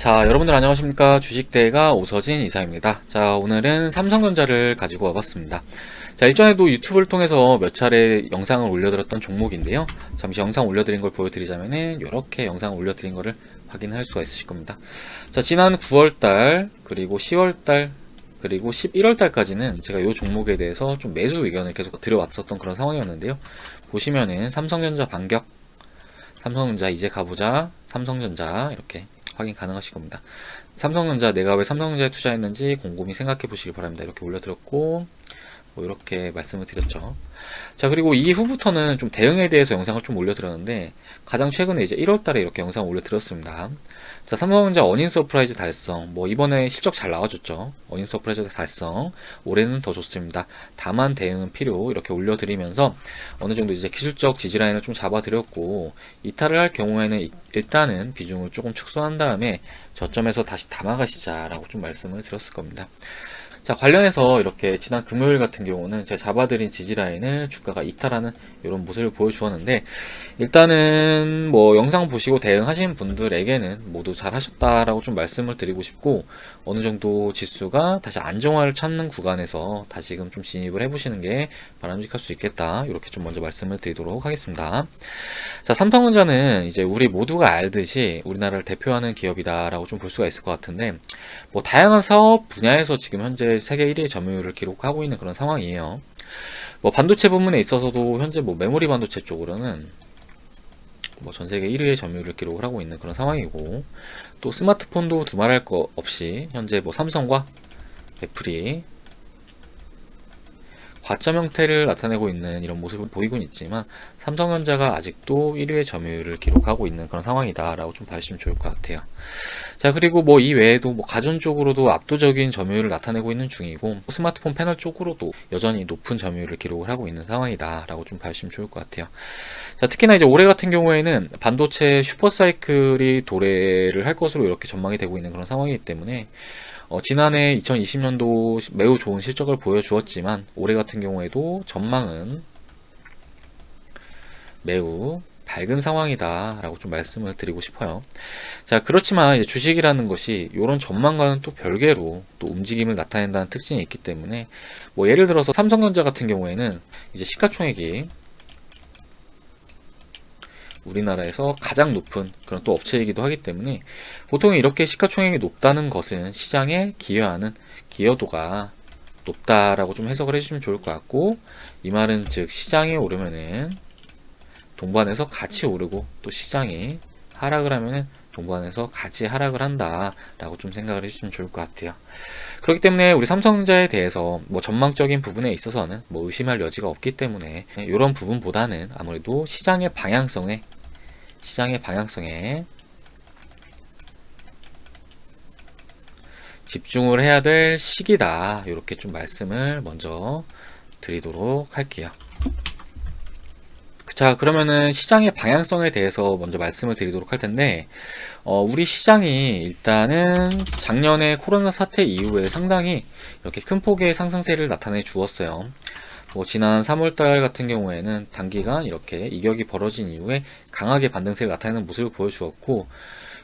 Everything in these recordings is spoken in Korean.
자, 여러분들 안녕하십니까? 주식대가 오서진 이사입니다. 자, 오늘은 삼성전자를 가지고 와봤습니다. 자, 일전에도 유튜브를 통해서 몇 차례 영상을 올려드렸던 종목인데요. 잠시 영상 올려드린 걸 보여드리자면은 이렇게 영상 올려드린 거를 확인할 수가 있으실 겁니다. 자, 지난 9월달 그리고 10월달 그리고 11월달까지는 제가 이 종목에 대해서 좀 매수 의견을 계속 드려왔었던 그런 상황이었는데요. 보시면은 삼성전자 반격, 삼성전자 이제 가보자, 삼성전자 이렇게 확인 가능하실 겁니다. 삼성전자, 내가 왜 삼성전자에 투자했는지 곰곰이 생각해 보시길 바랍니다. 이렇게 올려드렸고, 뭐 이렇게 말씀을 드렸죠. 자, 그리고 이후부터는 좀 대응에 대해서 영상을 좀 올려드렸는데, 가장 최근에 이제 1월달에 이렇게 영상을 올려드렸습니다. 자, 삼성전자 어닝 서프라이즈 달성. 뭐 이번에 실적 잘 나와줬죠. 어닝 서프라이즈 달성. 올해는 더 좋습니다. 다만 대응은 필요. 이렇게 올려드리면서 어느 정도 이제 기술적 지지라인을 좀 잡아드렸고, 이탈을 할 경우에는 일단은 비중을 조금 축소한 다음에 저점에서 다시 담아가시자라고 좀 말씀을 드렸을 겁니다. 자, 관련해서 이렇게 지난 금요일 같은 경우는 제가 잡아드린 지지라인을 주가가 이탈하는 이런 모습을 보여주었는데, 일단은 뭐 영상 보시고 대응하신 분들에게는 모두 잘 하셨다라고 좀 말씀을 드리고 싶고, 어느 정도 지수가 다시 안정화를 찾는 구간에서 다시금 좀 진입을 해보시는 게 바람직할 수 있겠다, 이렇게 좀 먼저 말씀을 드리도록 하겠습니다. 자, 삼성전자는 이제 우리 모두가 알듯이 우리나라를 대표하는 기업이다라고 좀 볼 수가 있을 것 같은데, 뭐 다양한 사업 분야에서 지금 현재 세계 1위 점유율을 기록하고 있는 그런 상황이에요. 뭐 반도체 부분에 있어서도 현재 뭐 메모리 반도체 쪽으로는 뭐 전 세계 1위의 점유율을 기록을 하고 있는 그런 상황이고, 또 스마트폰도 두말할 거 없이 현재 뭐 삼성과 애플이 과점 형태를 나타내고 있는 이런 모습을 보이곤 있지만, 삼성전자가 아직도 1위의 점유율을 기록하고 있는 그런 상황이다 라고 좀 봐주시면 좋을 것 같아요. 자, 그리고 뭐 이 외에도 뭐 가전 쪽으로도 압도적인 점유율을 나타내고 있는 중이고, 스마트폰 패널 쪽으로도 여전히 높은 점유율을 기록을 하고 있는 상황이다 라고 좀 봐주시면 좋을 것 같아요. 자, 특히나 이제 올해 같은 경우에는 반도체 슈퍼사이클이 도래를 할 것으로 이렇게 전망이 되고 있는 그런 상황이기 때문에, 지난해 2020년도 매우 좋은 실적을 보여주었지만, 올해 같은 경우에도 전망은 매우 밝은 상황이다 라고 좀 말씀을 드리고 싶어요. 자, 그렇지만 이제 주식이라는 것이 이런 전망과는 또 별개로 또 움직임을 나타낸다는 특징이 있기 때문에, 뭐 예를 들어서 삼성전자 같은 경우에는 이제 시가총액이 우리나라에서 가장 높은 그런 또 업체이기도 하기 때문에, 보통 이렇게 시가총액이 높다는 것은 시장에 기여하는 기여도가 높다라고 좀 해석을 해주시면 좋을 것 같고, 이 말은 즉 시장에 오르면은 동반해서 같이 오르고, 또 시장이 하락을 하면은 동반해서 같이 하락을 한다 라고 좀 생각을 해주시면 좋을 것 같아요. 그렇기 때문에 우리 삼성전자에 대해서 뭐 전망적인 부분에 있어서는 뭐 의심할 여지가 없기 때문에, 이런 부분보다는 아무래도 시장의 방향성에 집중을 해야 될 시기다, 이렇게 좀 말씀을 먼저 드리도록 할게요. 자, 그러면은 시장의 방향성에 대해서 먼저 말씀을 드리도록 할 텐데, 우리 시장이 일단은 작년에 코로나 사태 이후에 상당히 이렇게 큰 폭의 상승세를 나타내 주었어요. 뭐 지난 3월달 같은 경우에는 단기간 이렇게 이격이 벌어진 이후에 강하게 반등세를 나타내는 모습을 보여주었고,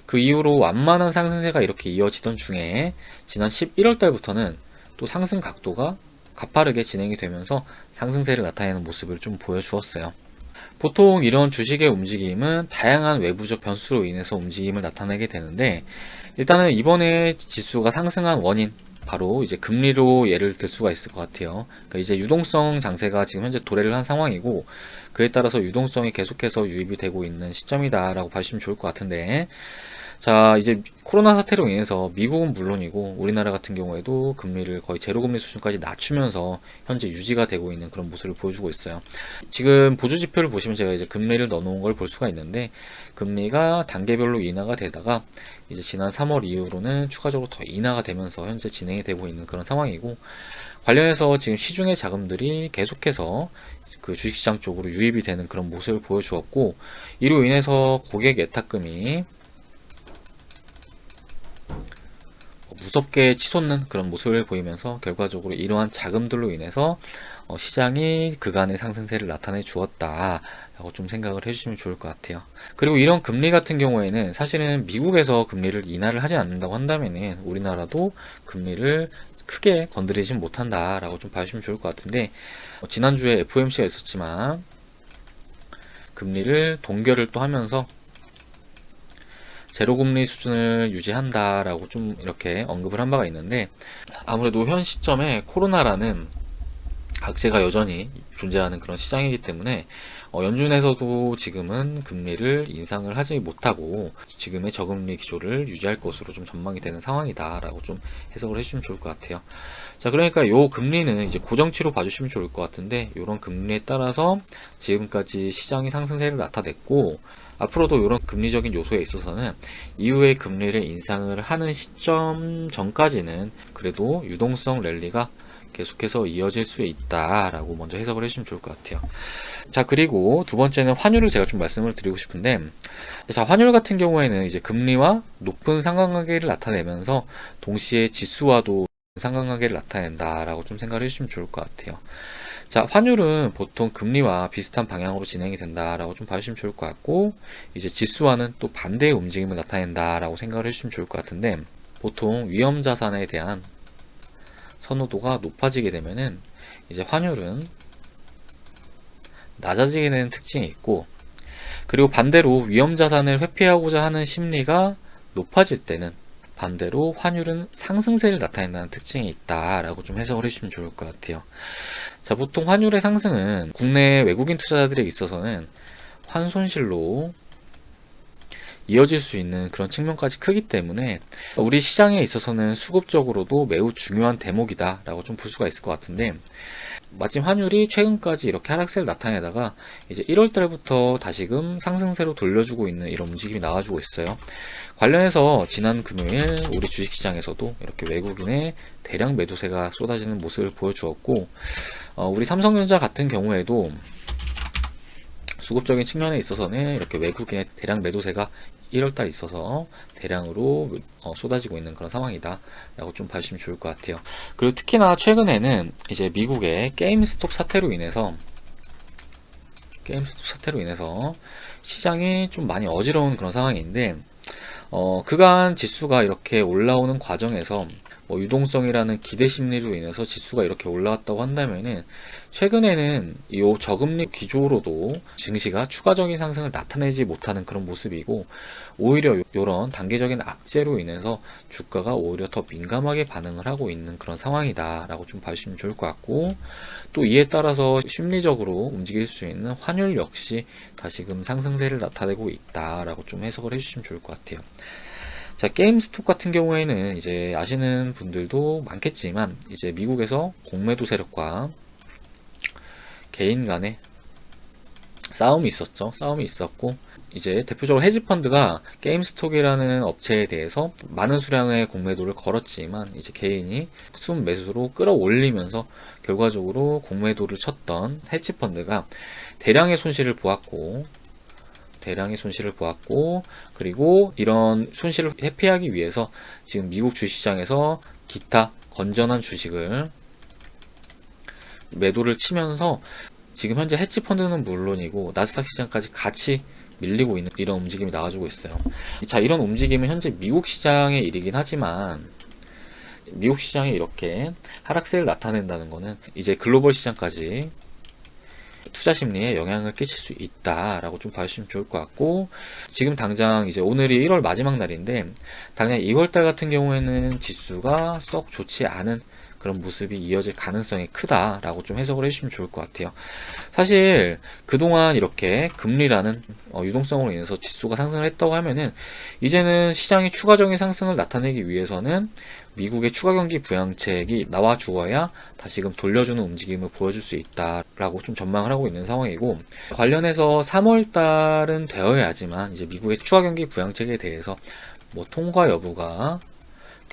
그 이후로 완만한 상승세가 이렇게 이어지던 중에 지난 11월달부터는 또 상승 각도가 가파르게 진행이 되면서 상승세를 나타내는 모습을 좀 보여주었어요. 보통 이런 주식의 움직임은 다양한 외부적 변수로 인해서 움직임을 나타내게 되는데, 일단은 이번에 지수가 상승한 원인, 바로 이제 금리로 예를 들 수가 있을 것 같아요. 그러니까 이제 유동성 장세가 지금 현재 도래를 한 상황이고, 그에 따라서 유동성이 계속해서 유입이 되고 있는 시점이다 라고 봐주시면 좋을 것 같은데, 자, 이제 코로나 사태로 인해서 미국은 물론이고 우리나라 같은 경우에도 금리를 거의 제로금리 수준까지 낮추면서 현재 유지가 되고 있는 그런 모습을 보여주고 있어요. 지금 보조 지표를 보시면 제가 이제 금리를 넣어놓은 걸 볼 수가 있는데, 금리가 단계별로 인하가 되다가 이제 지난 3월 이후로는 추가적으로 더 인하가 되면서 현재 진행이 되고 있는 그런 상황이고, 관련해서 지금 시중의 자금들이 계속해서 그 주식시장 쪽으로 유입이 되는 그런 모습을 보여주었고, 이로 인해서 고객 예탁금이 무섭게 치솟는 그런 모습을 보이면서, 결과적으로 이러한 자금들로 인해서 시장이 그간의 상승세를 나타내 주었다 라고 좀 생각을 해주시면 좋을 것 같아요. 그리고 이런 금리 같은 경우에는 사실은 미국에서 금리를 인하를 하지 않는다고 한다면은 우리나라도 금리를 크게 건드리진 못한다 라고 좀 봐주시면 좋을 것 같은데, 지난주에 FOMC가 있었지만 금리를 동결을 또 하면서 제로금리 수준을 유지한다라고 좀 이렇게 언급을 한 바가 있는데, 아무래도 현 시점에 코로나라는 악재가 여전히 존재하는 그런 시장이기 때문에 연준에서도 지금은 금리를 인상을 하지 못하고 지금의 저금리 기조를 유지할 것으로 좀 전망이 되는 상황이다라고 좀 해석을 해주시면 좋을 것 같아요. 자, 그러니까 요 금리는 이제 고정치로 봐주시면 좋을 것 같은데, 요런 금리에 따라서 지금까지 시장이 상승세를 나타냈고, 앞으로도 이런 금리적인 요소에 있어서는 이후에 금리를 인상을 하는 시점 전까지는 그래도 유동성 랠리가 계속해서 이어질 수 있다라고 먼저 해석을 해주시면 좋을 것 같아요. 자, 그리고 두 번째는 환율을 제가 좀 말씀을 드리고 싶은데, 자, 환율 같은 경우에는 이제 금리와 높은 상관관계를 나타내면서 동시에 지수와도 상관관계를 나타낸다라고 좀 생각을 해주시면 좋을 것 같아요. 자, 환율은 보통 금리와 비슷한 방향으로 진행이 된다라고 좀 봐주시면 좋을 것 같고, 이제 지수와는 또 반대의 움직임을 나타낸다라고 생각을 해주시면 좋을 것 같은데, 보통 위험 자산에 대한 선호도가 높아지게 되면은 이제 환율은 낮아지게 되는 특징이 있고, 그리고 반대로 위험 자산을 회피하고자 하는 심리가 높아질 때는 반대로 환율은 상승세를 나타낸다는 특징이 있다라고 좀 해석을 해주시면 좋을 것 같아요. 자, 보통 환율의 상승은 국내 외국인 투자자들에 있어서는 환손실로 이어질 수 있는 그런 측면까지 크기 때문에 우리 시장에 있어서는 수급적으로도 매우 중요한 대목이다 라고 좀 볼 수가 있을 것 같은데, 마침 환율이 최근까지 이렇게 하락세를 나타내다가 이제 1월 달부터 다시금 상승세로 돌려주고 있는 이런 움직임이 나와주고 있어요. 관련해서 지난 금요일 우리 주식시장에서도 이렇게 외국인의 대량 매도세가 쏟아지는 모습을 보여주었고, 우리 삼성전자 같은 경우에도 수급적인 측면에 있어서는 이렇게 외국인의 대량 매도세가 1월달 있어서 대량으로 쏟아지고 있는 그런 상황이다 라고 좀 봐주시면 좋을 것 같아요. 그리고 특히나 최근에는 이제 미국의 게임스톱 사태로 인해서 시장이 좀 많이 어지러운 그런 상황인데, 그간 지수가 이렇게 올라오는 과정에서 유동성이라는 기대 심리로 인해서 지수가 이렇게 올라왔다고 한다면은, 최근에는 이 저금리 기조로도 증시가 추가적인 상승을 나타내지 못하는 그런 모습이고, 오히려 이런 단계적인 악재로 인해서 주가가 오히려 더 민감하게 반응을 하고 있는 그런 상황이다 라고 좀 봐주시면 좋을 것 같고, 또 이에 따라서 심리적으로 움직일 수 있는 환율 역시 다시금 상승세를 나타내고 있다 라고 좀 해석을 해주시면 좋을 것 같아요. 자, 게임스톱 같은 경우에는 이제 아시는 분들도 많겠지만, 이제 미국에서 공매도 세력과 개인 간의 싸움이 있었고, 이제 대표적으로 헤지펀드가 게임스톡이라는 업체에 대해서 많은 수량의 공매도를 걸었지만, 이제 개인이 순매수로 끌어올리면서 결과적으로 공매도를 쳤던 헤지펀드가 대량의 손실을 보았고, 그리고 이런 손실을 회피하기 위해서 지금 미국 주식시장에서 기타 건전한 주식을 매도를 치면서 지금 현재 헤지펀드는 물론이고 나스닥 시장까지 같이 밀리고 있는 이런 움직임이 나와주고 있어요. 자, 이런 움직임은 현재 미국 시장의 일이긴 하지만, 미국 시장이 이렇게 하락세를 나타낸다는 것은 이제 글로벌 시장까지 투자 심리에 영향을 끼칠 수 있다라고 좀 봐주시면 좋을 것 같고, 지금 당장 이제 오늘이 1월 마지막 날인데, 당장 2월달 같은 경우에는 지수가 썩 좋지 않은 그런 모습이 이어질 가능성이 크다라고 좀 해석을 해주시면 좋을 것 같아요. 사실 그동안 이렇게 금리라는 유동성으로 인해서 지수가 상승을 했다고 하면은, 이제는 시장이 추가적인 상승을 나타내기 위해서는 미국의 추가 경기 부양책이 나와 주어야 다시금 돌려주는 움직임을 보여줄 수 있다라고 좀 전망을 하고 있는 상황이고, 관련해서 3월 달은 되어야지만 이제 미국의 추가 경기 부양책에 대해서 통과 여부가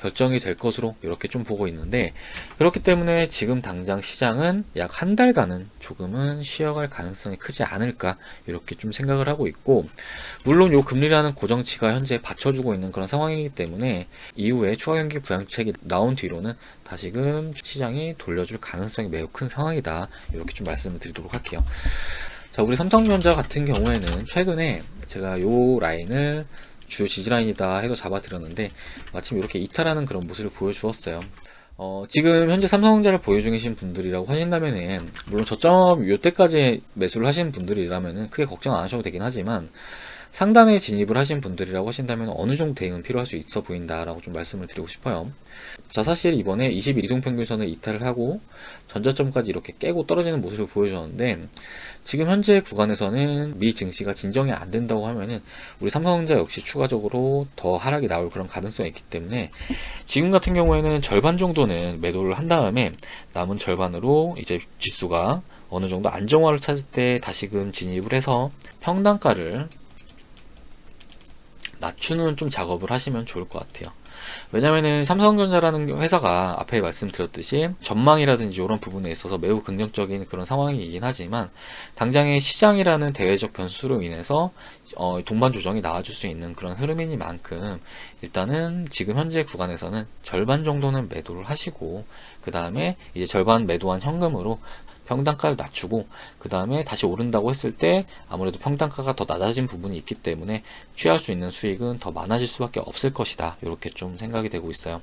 결정이 될 것으로 이렇게 좀 보고 있는데, 그렇기 때문에 지금 당장 시장은 약 한 달간은 조금은 쉬어갈 가능성이 크지 않을까 이렇게 좀 생각을 하고 있고, 물론 요 금리라는 고정치가 현재 받쳐주고 있는 그런 상황이기 때문에 이후에 추가 경기 부양책이 나온 뒤로는 다시금 시장이 돌려줄 가능성이 매우 큰 상황이다 이렇게 좀 말씀을 드리도록 할게요. 자, 우리 삼성전자 같은 경우에는 최근에 제가 요 라인을 주요 지지라인이다 해서 잡아드렸는데 마침 이렇게 이탈하는 그런 모습을 보여주었어요. 지금 현재 삼성전자를 보유 중이신 분들이라고 하신다면은, 물론 저점 요때까지 매수를 하신 분들이라면은 크게 걱정 안 하셔도 되긴 하지만, 상단에 진입을 하신 분들이라고 하신다면 어느 정도 대응은 필요할 수 있어 보인다라고 좀 말씀을 드리고 싶어요. 자, 사실 이번에 20일 이동평균선을 이탈을 하고 전저점까지 이렇게 깨고 떨어지는 모습을 보여줬는데, 지금 현재 구간에서는 미 증시가 진정이 안 된다고 하면은 우리 삼성전자 역시 추가적으로 더 하락이 나올 그런 가능성이 있기 때문에, 지금 같은 경우에는 절반 정도는 매도를 한 다음에 남은 절반으로 이제 지수가 어느 정도 안정화를 찾을 때 다시금 진입을 해서 평단가를 낮추는 좀 작업을 하시면 좋을 것 같아요. 왜냐면은 삼성전자라는 회사가 앞에 말씀드렸듯이 전망이라든지 이런 부분에 있어서 매우 긍정적인 그런 상황이긴 하지만, 당장의 시장이라는 대외적 변수로 인해서 동반 조정이 나와줄 수 있는 그런 흐름이니만큼 일단은 지금 현재 구간에서는 절반 정도는 매도를 하시고, 그 다음에 이제 절반 매도한 현금으로 평단가를 낮추고, 그 다음에 다시 오른다고 했을 때 아무래도 평단가가 더 낮아진 부분이 있기 때문에 취할 수 있는 수익은 더 많아질 수밖에 없을 것이다 이렇게 좀 생각이 되고 있어요.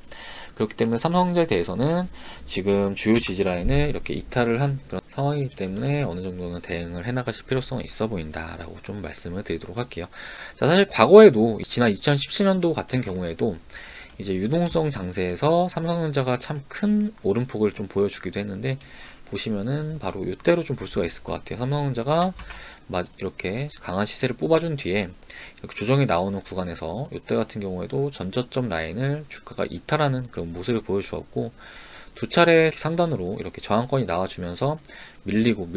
그렇기 때문에 삼성전자에 대해서는 지금 주요 지지라인을 이렇게 이탈을 한 그런 상황이기 때문에 어느 정도는 대응을 해나가실 필요성이 있어 보인다 라고 좀 말씀을 드리도록 할게요. 자, 사실 과거에도 지난 2017년도 같은 경우에도 이제 유동성 장세에서 삼성전자가 참 큰 오름폭을 좀 보여주기도 했는데, 보시면은 바로 이때로 좀 볼 수가 있을 것 같아요. 삼성전자가 이렇게 강한 시세를 뽑아준 뒤에 이렇게 조정이 나오는 구간에서 이때 같은 경우에도 전저점 라인을 주가가 이탈하는 그런 모습을 보여주었고, 두 차례 상단으로 이렇게 저항권이 나와주면서 밀리고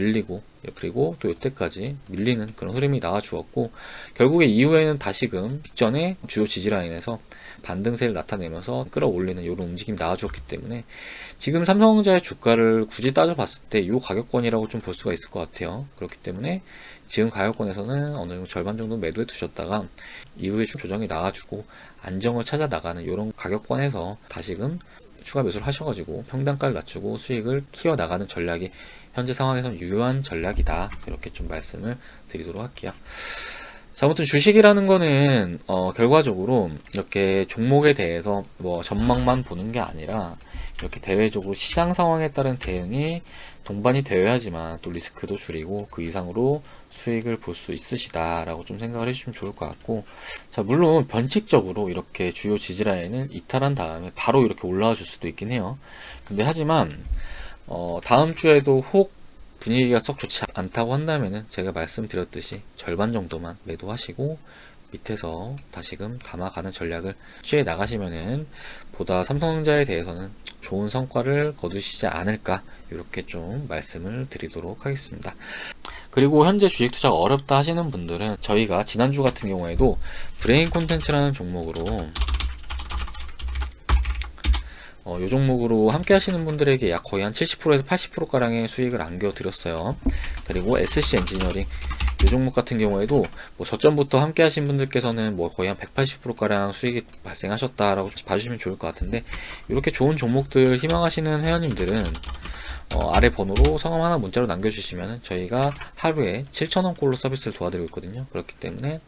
그리고 또 이때까지 밀리는 그런 흐름이 나와주었고, 결국에 이후에는 다시금 직전에 주요 지지라인에서 반등세를 나타내면서 끌어올리는 이런 움직임이 나와주었기 때문에, 지금 삼성전자의 주가를 굳이 따져봤을 때 이 가격권이라고 좀 볼 수가 있을 것 같아요. 그렇기 때문에 지금 가격권에서는 어느 정도 절반 정도 매도해 두셨다가 이후에 조정이 나와주고 안정을 찾아 나가는 이런 가격권에서 다시금 추가 매수를 하셔가지고 평단가를 낮추고 수익을 키워 나가는 전략이 현재 상황에서는 유효한 전략이다 이렇게 좀 말씀을 드리도록 할게요. 자, 아무튼 주식이라는 거는 결과적으로 이렇게 종목에 대해서 뭐 전망만 보는 게 아니라 이렇게 대외적으로 시장 상황에 따른 대응이 동반이 되어야지만 또 리스크도 줄이고 그 이상으로 수익을 볼 수 있으시다라고 좀 생각을 해주시면 좋을 것 같고, 자, 물론 변칙적으로 이렇게 주요 지지라인을 이탈한 다음에 바로 이렇게 올라와 줄 수도 있긴 해요. 근데 하지만 다음 주에도 혹 분위기가 썩 좋지 않다고 한다면은 제가 말씀드렸듯이 절반 정도만 매도하시고 밑에서 다시금 감아가는 전략을 취해 나가시면은 보다 삼성전자에 대해서는 좋은 성과를 거두시지 않을까 이렇게 좀 말씀을 드리도록 하겠습니다. 그리고 현재 주식 투자가 어렵다 하시는 분들은 저희가 지난주 같은 경우에도 브레인 콘텐츠라는 종목으로 이 종목으로 함께 하시는 분들에게 약 거의 한 70%에서 80%가량의 수익을 안겨드렸어요. 그리고 SC 엔지니어링 이 종목 같은 경우에도 뭐 저점부터 함께 하신 분들께서는 뭐 거의 한 180%가량 수익이 발생하셨다라고 봐주시면 좋을 것 같은데, 이렇게 좋은 종목들 희망하시는 회원님들은 아래 번호로 성함 하나 문자로 남겨주시면 저희가 하루에 7,000원 꼴로 서비스를 도와드리고 있거든요. 그렇기 때문에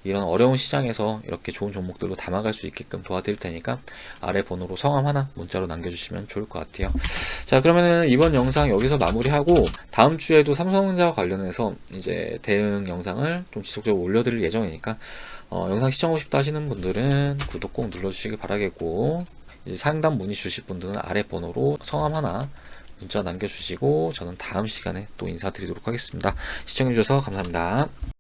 이런 어려운 시장에서 이렇게 좋은 종목들로 담아갈 수 있게끔 도와드릴 테니까 아래 번호로 성함 하나 문자로 남겨주시면 좋을 것 같아요. 자, 그러면은 이번 영상 여기서 마무리하고 다음 주에도 삼성전자와 관련해서 이제 대응 영상을 좀 지속적으로 올려드릴 예정이니까 영상 시청하고 싶다 하시는 분들은 구독 꼭 눌러주시길 바라겠고, 이제 상담 문의 주실 분들은 아래 번호로 성함 하나 문자 남겨주시고 저는 다음 시간에 또 인사드리도록 하겠습니다. 시청해주셔서 감사합니다.